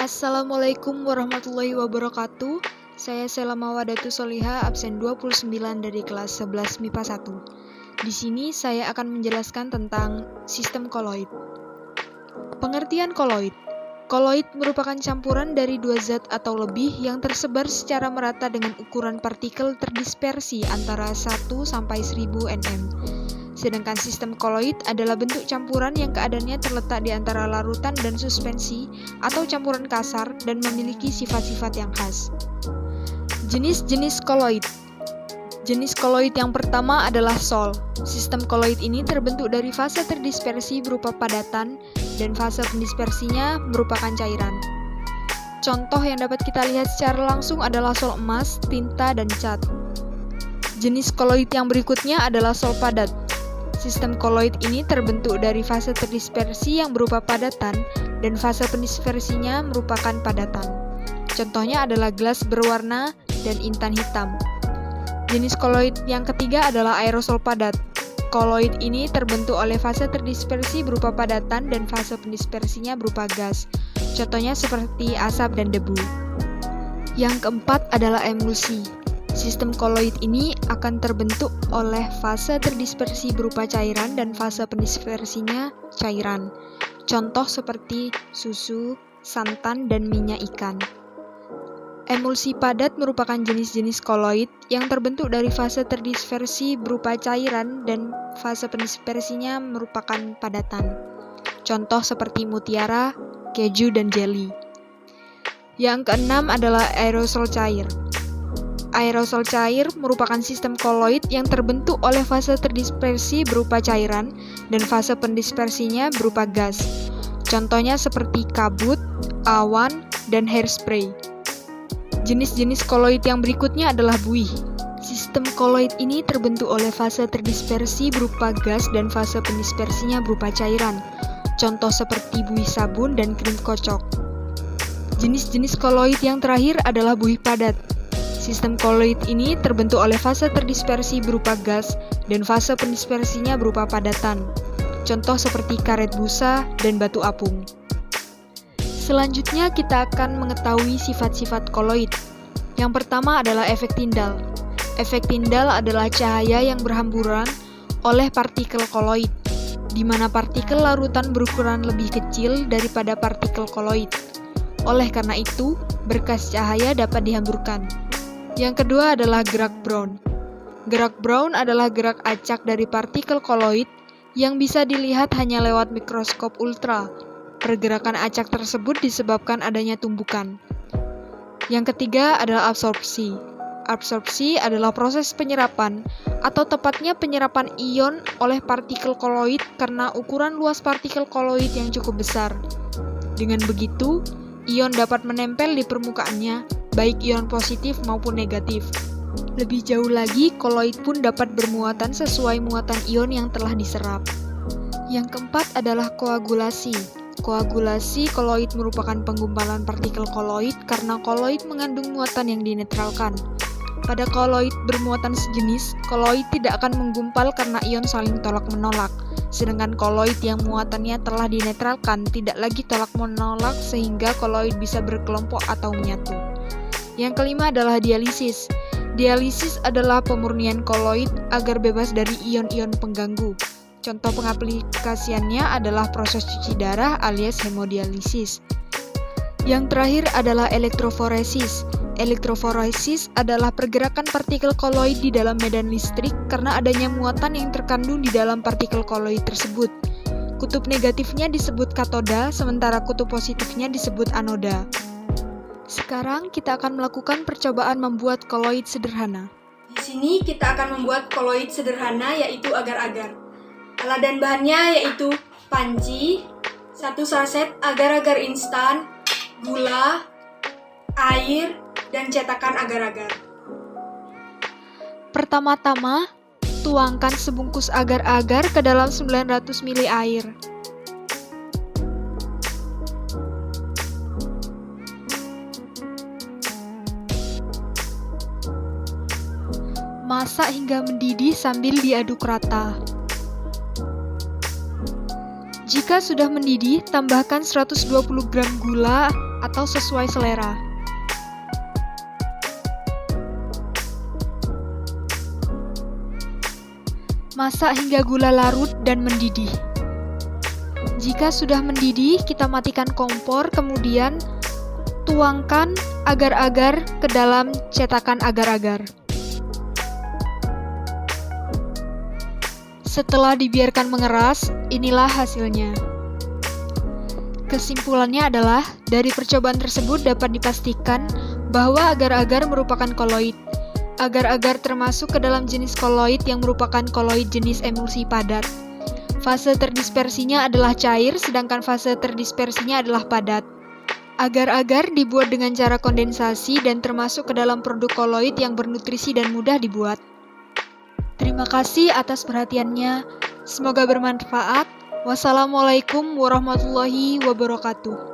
Assalamualaikum warahmatullahi wabarakatuh. Saya Selama Wadatus Soliha, absen 29 dari kelas 11 MIPA 1. Di sini saya akan menjelaskan tentang sistem koloid. Pengertian koloid. Koloid merupakan campuran dari dua zat atau lebih yang tersebar secara merata dengan ukuran partikel terdispersi antara 1 sampai 1000 nm. Sedangkan sistem koloid adalah bentuk campuran yang keadaannya terletak di antara larutan dan suspensi atau campuran kasar dan memiliki sifat-sifat yang khas. Jenis-jenis koloid. Jenis koloid yang pertama adalah Sol. Sistem koloid ini terbentuk dari fase terdispersi berupa padatan dan fase pendispersinya merupakan cairan. Contoh yang dapat kita lihat secara langsung adalah sol emas, tinta, dan cat. Jenis koloid yang berikutnya adalah sol padat. Sistem koloid ini terbentuk dari fase terdispersi yang berupa padatan dan fase pendispersinya merupakan padatan. Contohnya adalah gelas berwarna dan intan hitam. Jenis koloid yang ketiga adalah aerosol padat. Koloid ini terbentuk oleh fase terdispersi berupa padatan dan fase pendispersinya berupa gas. Contohnya seperti asap dan debu. Yang keempat adalah emulsi. Sistem koloid ini akan terbentuk oleh fase terdispersi berupa cairan dan fase pendispersinya cairan. Contoh seperti susu, santan, dan minyak ikan. Emulsi padat merupakan jenis-jenis koloid yang terbentuk dari fase terdispersi berupa cairan dan fase pendispersinya merupakan padatan. Contoh seperti mutiara, keju, dan jelly. Yang keenam adalah aerosol cair. Aerosol cair merupakan sistem koloid yang terbentuk oleh fase terdispersi berupa cairan dan fase pendispersinya berupa gas. Contohnya seperti kabut, awan, dan hairspray. Jenis-jenis koloid yang berikutnya adalah buih. Sistem koloid ini terbentuk oleh fase terdispersi berupa gas dan fase pendispersinya berupa cairan. Contoh seperti buih sabun dan krim kocok. Jenis-jenis koloid yang terakhir adalah buih padat. Sistem koloid ini terbentuk oleh fase terdispersi berupa gas dan fase pendispersinya berupa padatan. Contoh seperti karet busa dan batu apung. Selanjutnya kita akan mengetahui sifat-sifat koloid. Yang pertama adalah efek Tyndall. Efek Tyndall adalah cahaya yang berhamburan oleh partikel koloid, di mana partikel larutan berukuran lebih kecil daripada partikel koloid. Oleh karena itu, berkas cahaya dapat dihamburkan. Yang kedua adalah gerak Brown. Gerak Brown adalah gerak acak dari partikel koloid yang bisa dilihat hanya lewat mikroskop ultra. Pergerakan acak tersebut disebabkan adanya tumbukan. Yang ketiga adalah absorpsi. Absorpsi adalah proses penyerapan atau tepatnya penyerapan ion oleh partikel koloid karena ukuran luas partikel koloid yang cukup besar. Dengan begitu, ion dapat menempel di permukaannya, baik ion positif maupun negatif. Lebih jauh lagi, koloid pun dapat bermuatan sesuai muatan ion yang telah diserap. Yang keempat adalah koagulasi. Koagulasi koloid merupakan penggumpalan partikel koloid karena koloid mengandung muatan yang dinetralkan. Pada koloid bermuatan sejenis, koloid tidak akan menggumpal karena ion saling tolak-menolak. Sedangkan koloid yang muatannya telah dinetralkan tidak lagi tolak-menolak sehingga koloid bisa berkelompok atau menyatu. Yang kelima adalah dialisis. Dialisis adalah pemurnian koloid agar bebas dari ion-ion pengganggu. Contoh pengaplikasiannya adalah proses cuci darah alias hemodialisis. Yang terakhir adalah elektroforesis. Elektroforesis adalah pergerakan partikel koloid di dalam medan listrik karena adanya muatan yang terkandung di dalam partikel koloid tersebut. Kutub negatifnya disebut katoda, sementara kutub positifnya disebut anoda. Sekarang kita akan melakukan percobaan membuat koloid sederhana. Di sini kita akan membuat koloid sederhana yaitu agar-agar. Alat dan bahannya yaitu panci, 1 saset agar-agar instan, gula, air, dan cetakan agar-agar. Pertama-tama, tuangkan sebungkus agar-agar ke dalam 900 ml air. Masak hingga mendidih sambil diaduk rata. Jika sudah mendidih, tambahkan 120 gram gula atau sesuai selera. Masak hingga gula larut dan mendidih. Jika sudah mendidih, kita matikan kompor, kemudian tuangkan agar-agar ke dalam cetakan agar-agar. Setelah dibiarkan mengeras, inilah hasilnya. Kesimpulannya adalah, dari percobaan tersebut dapat dipastikan bahwa agar-agar merupakan koloid. Agar-agar termasuk ke dalam jenis koloid yang merupakan koloid jenis emulsi padat. Fase terdispersinya adalah cair, sedangkan fase terdispersinya adalah padat. Agar-agar dibuat dengan cara kondensasi dan termasuk ke dalam produk koloid yang bernutrisi dan mudah dibuat. Terima kasih atas perhatiannya. Semoga bermanfaat. Wassalamualaikum warahmatullahi wabarakatuh.